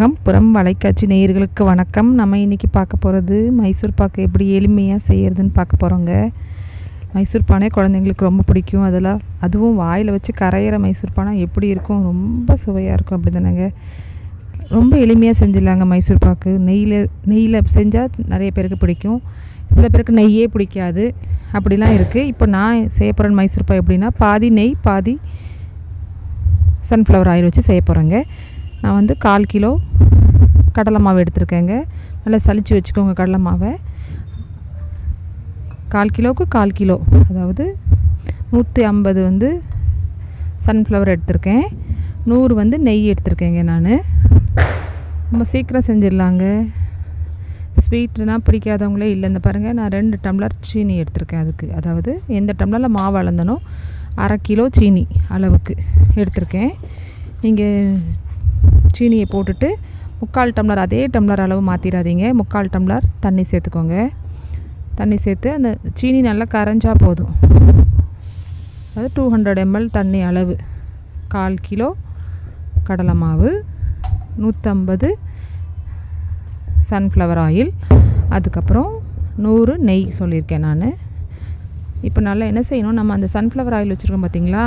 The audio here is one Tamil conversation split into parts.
அகம்புறம் வலைக்காட்சி நேயர்களுக்கு வணக்கம். நம்ம இன்றைக்கி பார்க்க போகிறது மைசூர் பாக்கு எப்படி எளிமையாக செய்கிறதுன்னு பார்க்க போகிறோங்க. மைசூர் பானை குழந்தைங்களுக்கு ரொம்ப பிடிக்கும். அதுவும் வாயில் வச்சு கரையிற மைசூர் பானை எப்படி இருக்கும், ரொம்ப சுவையாக இருக்கும். அப்படி தானேங்க, ரொம்ப எளிமையாக செஞ்சிடலாங்க. மைசூர் பாக்கு நெய்யில் செஞ்சால் நிறைய பேருக்கு பிடிக்கும், சில பேருக்கு நெய்யே பிடிக்காது, அப்படிலாம் இருக்குது. இப்போ நான் செய்ய போகிற மைசூர் பாக்கு எப்படின்னா, பாதி நெய் பாதி சன்ஃப்ளவர் ஆயில் வச்சு செய்ய போகிறேங்க. நான் வந்து 1/4 கிலோ கடலை மாவு எடுத்துருக்கேங்க. நல்லா சலிச்சு வச்சுக்கோங்க கடலை மாவை. 1/4 கிலோவுக்கு 1/4 கிலோ, அதாவது 150 வந்து சன்ஃப்ளவர் எடுத்திருக்கேன், 100 வந்து நெய் எடுத்திருக்கேங்க. நான் ரொம்ப சீக்கிரம் செஞ்சிடலாங்க. ஸ்வீட்னா பிடிக்காதவங்களே இல்லை. இந்த பாருங்கள், நான் 2 டம்ளர் சீனி எடுத்திருக்கேன். அதுக்கு அதாவது எந்த டம்ளரில் மாவு அளந்தனோ 1/2 கிலோ சீனி அளவுக்கு எடுத்திருக்கேன். நீங்கள் சீனியை போட்டுட்டு 3/4 டம்ளர், அதே டம்ளர் அளவு மாற்றிடாதீங்க, 3/4 டம்ளர் தண்ணி சேர்த்துக்கோங்க. தண்ணி சேர்த்து அந்த சீனி நல்லா கரைஞ்சா போதும். அதாவது 200 ml தண்ணி அளவு, 1/4 கிலோ கடலை மாவு, 150 சன்ஃப்ளவர் ஆயில், அதுக்கப்புறம் 100 நெய் சொல்லியிருக்கேன் நான். இப்போ நல்லா என்ன செய்யணும், நம்ம அந்த சன்ஃப்ளவர் ஆயில் வச்சுருக்கோம் பார்த்திங்களா,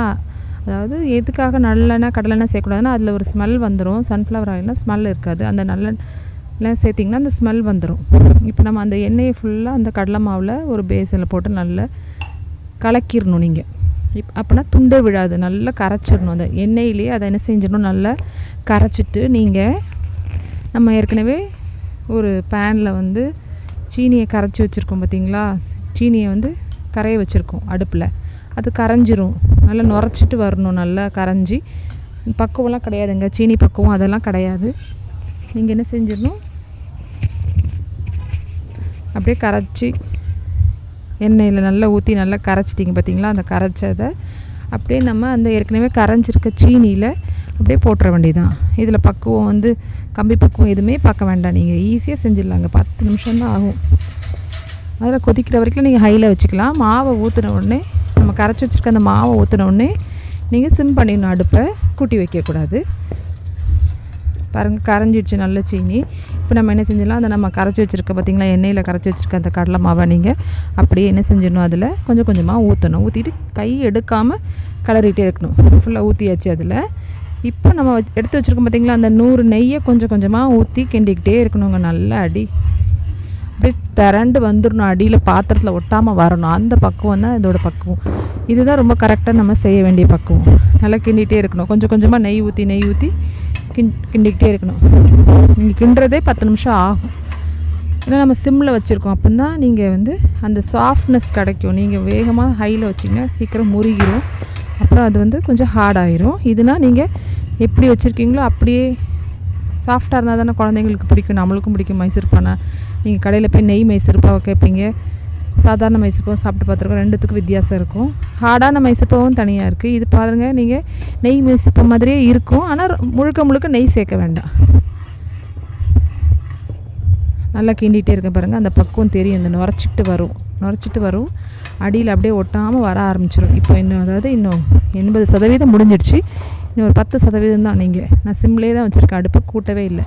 அதாவது எதுக்காக நல்லெண்ணெய் கடலெண்ணெய் சேர்க்கக்கூடாதுன்னா அதில் ஒரு ஸ்மெல் வந்துடும். சன்ஃப்ளவர் ஆயில்னால் ஸ்மெல் இருக்காது, அந்த நல்லெண்ணெய் சேர்த்திங்கன்னா அந்த ஸ்மெல் வந்துடும். இப்போ நம்ம அந்த எண்ணெயை ஃபுல்லாக அந்த கடலை மாவில் ஒரு பேஸில் போட்டு நல்லா கலக்கிடணும். நீங்கள் அப்போனா துண்டே விழாது, நல்லா கரைச்சிடணும். அந்த எண்ணெயிலே அதை என்ன செஞ்சிடணும், நல்லா கரைச்சிட்டு நீங்கள் நம்ம ஏற்கனவே ஒரு பேனில் வந்து சீனியை கரைச்சி வச்சுருக்கோம் பார்த்திங்களா, சீனியை வந்து கரைய வச்சுருக்கோம் அடுப்பில். அது கரைஞ்சிரும், நல்லா நுரைச்சிட்டு வரணும். நல்லா கரைஞ்சி, பக்குவம்லாம் கிடையாதுங்க, சீனி பக்குவம் அதெல்லாம் கிடையாது. நீங்கள் என்ன செஞ்சிடணும், அப்படியே கரைச்சி எண்ணெயில் நல்லா ஊற்றி நல்லா கரைச்சிட்டிங்க பார்த்திங்களா, அந்த கரைச்சதை அப்படியே நம்ம அந்த ஏற்கனவே கரைஞ்சிருக்க சீனியில் அப்படியே போட்டுற வேண்டியதான். இதில் பக்குவம் வந்து கம்பி பக்குவம் எதுவுமே பார்க்க வேண்டாம், நீங்கள் ஈஸியாக செஞ்சிடலாங்க. 10 நிமிஷம் தான் ஆகும். அதில் கொதிக்கிற வரைக்கும் நீங்கள் ஹையில் வச்சுக்கலாம். மாவை ஊற்றின உடனே, நம்ம கரைச்சி வச்சுருக்க அந்த மாவை ஊற்றின உடனே நீங்கள் சிம் பண்ணிடணும், அடுப்பை கூட்டி வைக்கக்கூடாது. பாருங்கள், கரைஞ்சிடுச்சு நல்ல சீனி. இப்போ நம்ம என்ன செஞ்சிடலாம், அந்த நம்ம கரைச்சி வச்சுருக்க பார்த்திங்களா, எண்ணெயில் கரைச்சி வச்சுருக்க அந்த கடலை மாவை நீங்கள் அப்படியே என்ன செஞ்சிடணும், அதில் கொஞ்சம் கொஞ்சமாக ஊற்றணும். ஊற்றிட்டு கை எடுக்காமல் கிளறிட்டே இருக்கணும். ஃபுல்லாக ஊற்றியாச்சு அதில். இப்போ நம்ம எடுத்து வச்சுருக்கோம் பார்த்திங்களா, அந்த 100 நெய்யை கொஞ்சம் கொஞ்சமாக ஊற்றி கிண்டிக்கிட்டே இருக்கணுங்க. நல்லா அடி அப்படியே திரண்டு வந்துடணும், அடியில் பாத்திரத்தில் ஒட்டாமல் வரணும். அந்த பக்குவம் தான் இதோட பக்குவம். இதுதான் ரொம்ப கரெக்டாக நம்ம செய்ய வேண்டிய பக்குவம். நல்லா கிண்டிகிட்டே இருக்கணும், கொஞ்சம் கொஞ்சமாக நெய் ஊற்றி கிண்டிக்கிட்டே இருக்கணும். நீங்கள் கிண்டுறதே 10 நிமிஷம் ஆகும். ஏன்னா நம்ம சிம்மில் வச்சுருக்கோம், அப்போ தான் நீங்கள் வந்து அந்த சாஃப்ட்னஸ் கிடைக்கும். நீங்கள் வேகமாக ஹையில் வச்சிங்கன்னா சீக்கிரம் முறிகிடும், அப்புறம் அது வந்து கொஞ்சம் ஹார்டாகிரும். இதுனால் நீங்கள் எப்படி வச்சுருக்கீங்களோ அப்படியே சாஃப்டாக இருந்தால் தானே குழந்தைங்களுக்கு பிடிக்கும், நம்மளுக்கும் பிடிக்கும். மைசூர் பானை நீங்கள் கடையில் போய் நெய் மைசூர் பாவை கேட்பீங்க, சாதாரண மைசூர் பாவை சாப்பிட்டு பார்த்துருக்கோம், ரெண்டுத்துக்கும் வித்தியாசம் இருக்கும். ஹார்டான மைசூர் பாவும் தனியாக இருக்குது. இது பாருங்கள், நீங்கள் நெய் மைசூர் பாவை மாதிரியே இருக்கும், ஆனால் முழுக்க நெய் சேர்க்க வேண்டாம். நல்லா கிண்டிகிட்டே இருக்க பாருங்கள், அந்த பக்குவம் தெரியும். இந்த நுரைச்சிட்டு வரும், அடியில் அப்படியே ஒட்டாமல் வர ஆரம்பிச்சிடும். இப்போ இன்னும் 80% முடிஞ்சிடுச்சு. இன்னும் ஒரு 10% தான். நான் சிம்லேயே தான் வச்சுருக்கேன், அடுப்பை கூட்டவே இல்லை.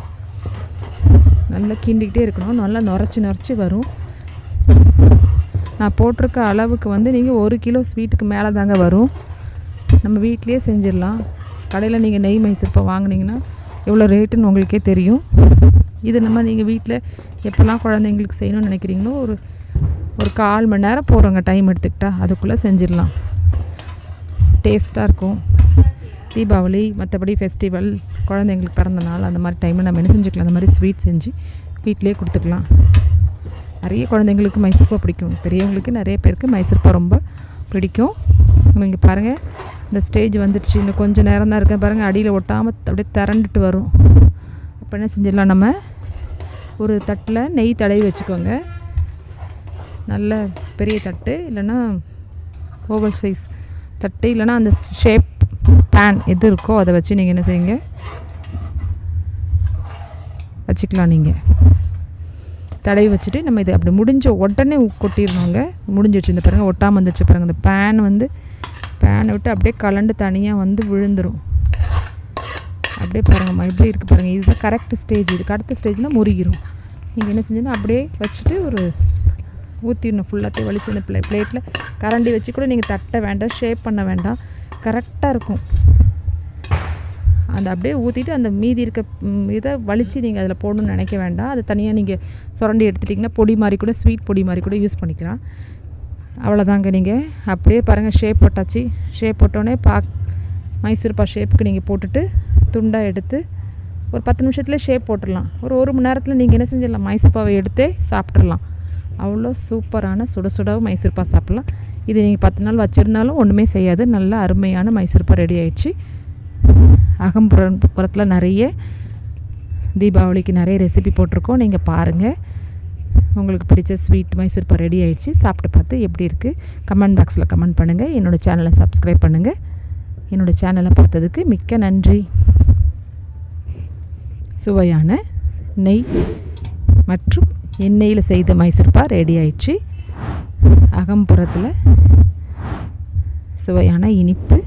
நல்லா கிண்டிக்கிட்டே இருக்கணும், நல்லா நுரைச்சி வரும். நான் போட்டிருக்க அளவுக்கு வந்து நீங்கள் 1 கிலோ ஸ்வீட்டுக்கு மேலே தாங்க வரும். நம்ம வீட்லேயே செஞ்சிடலாம். கடையில் நீங்கள் நெய் மைசூர் பாவு வாங்கினீங்கன்னா எவ்வளோ ரேட்டுன்னு உங்களுக்கே தெரியும். இது நம்ம நீங்கள் வீட்டில் எப்போல்லாம் குழந்தைங்களுக்கு செய்யணும்னு நினைக்கிறீங்களோ ஒரு 1/4 மணி நேரம் போகிறோங்க, டைம் எடுத்துக்கிட்டா அதுக்குள்ளே செஞ்சிடலாம். டேஸ்ட்டாக இருக்கும். தீபாவளி, மற்றபடி ஃபெஸ்டிவல், குழந்தைங்களுக்கு பிறந்த நாள், அந்த மாதிரி டைமில் நம்ம என்ன செஞ்சுக்கலாம், அந்த மாதிரி ஸ்வீட் செஞ்சு வீட்டிலே கொடுத்துக்கலாம். நிறைய குழந்தைங்களுக்கு மைசூர் பாவு பிடிக்கும், பெரியவங்களுக்கு நிறைய பேருக்கு மைசூர் பாவு ரொம்ப பிடிக்கும். நீங்கள் பாருங்கள், இந்த ஸ்டேஜ் வந்துடுச்சு, இன்னும் கொஞ்சம் நேரம் தான் இருக்கேன் பாருங்கள், அடியில் ஒட்டாமல் அப்படியே திரண்டுட்டு வரும். அப்போ என்ன செஞ்சிடலாம், நம்ம ஒரு தட்டில் நெய் தடவி வச்சுக்கோங்க. நல்ல பெரிய தட்டு, இல்லைன்னா ஓவல் சைஸ் தட்டு, இல்லைன்னா அந்த ஷேப் பேன் எது இருக்கோ அதை வச்சு நீங்கள் என்ன செய்யுங்க, வச்சுக்கலாம். நீங்கள் தடவி வச்சுட்டு நம்ம இது அப்படி முடிஞ்ச உடனே கொட்டிடணுங்க. முடிஞ்சிடுச்சு, இந்த பாருங்கள் ஒட்டாமல் வந்துடுச்சு பாருங்கள். இந்த பேனை விட்டு அப்படியே கலண்டு தனியாக வந்து விழுந்துடும். அப்படியே பாருங்கம்மா எப்படி இருக்குது பாருங்கள். இதுதான் கரெக்ட் ஸ்டேஜ். இதுக்கு அடுத்த ஸ்டேஜில் முறிகிறோம். நீங்கள் என்ன செஞ்சீங்கன்னா அப்படியே வச்சுட்டு ஒரு ஊற்றிடணும். ஃபுல்லாத்தையும் வலிச்சு இந்த பிளேட்டில் கரண்டி வச்சு கூட நீங்கள் தட்ட வேண்டாம், ஷேப் பண்ண வேண்டாம். கரெக்டாக இருக்கும். அந்த அப்படியே ஊற்றிட்டு அந்த மீதி இருக்க இதை வலித்து நீங்கள் அதில் போடணும்னு நினைக்க வேண்டாம். அது தனியாக நீங்கள் சுரண்டி எடுத்துட்டிங்கன்னா பொடி மாதிரி கூட, ஸ்வீட் பொடி மாதிரி கூட யூஸ் பண்ணிக்கலாம். அவ்வளோதாங்க. நீங்கள் அப்படியே பாருங்கள், ஷேப் போட்டாச்சு. ஷேப் போட்டோடனே மைசூர்பா ஷேப்புக்கு நீங்கள் போட்டுட்டு துண்டாக எடுத்து ஒரு 10 நிமிஷத்துலேயே ஷேப் போட்டுடலாம். ஒரு மணி நேரத்தில் நீங்கள் என்ன செஞ்சிடலாம், மைசூர்பாவை எடுத்தே சாப்பிட்றலாம். அவ்வளோ சூப்பரான சுட சுட மைசூர்பா சாப்பிட்லாம். இது நீங்கள் 10 நாள் வச்சுருந்தாலும் ஒன்றுமே செய்யாது. நல்ல அருமையான மைசூர்பா ரெடி ஆயிடுச்சு. அகம்புறத்தில் நிறைய தீபாவளிக்கு நிறைய ரெசிபி போட்டிருக்கோம். நீங்கள் பாருங்கள். உங்களுக்கு பிடிச்ச ஸ்வீட் மைசூர்பா ரெடி ஆயிடுச்சு. சாப்பிட்டு பார்த்து எப்படி இருக்குது கமெண்ட் பாக்ஸில் கமெண்ட் பண்ணுங்கள். என்னோடய சேனலை சப்ஸ்கிரைப் பண்ணுங்கள். என்னோடய சேனலை பார்த்ததுக்கு மிக்க நன்றி. சுவையான நெய் மற்றும் எண்ணெயில் செய்த மைசூர்பா ரெடி ஆயிடுச்சு. அகம்புறத்தில் சுவையான இனிப்பு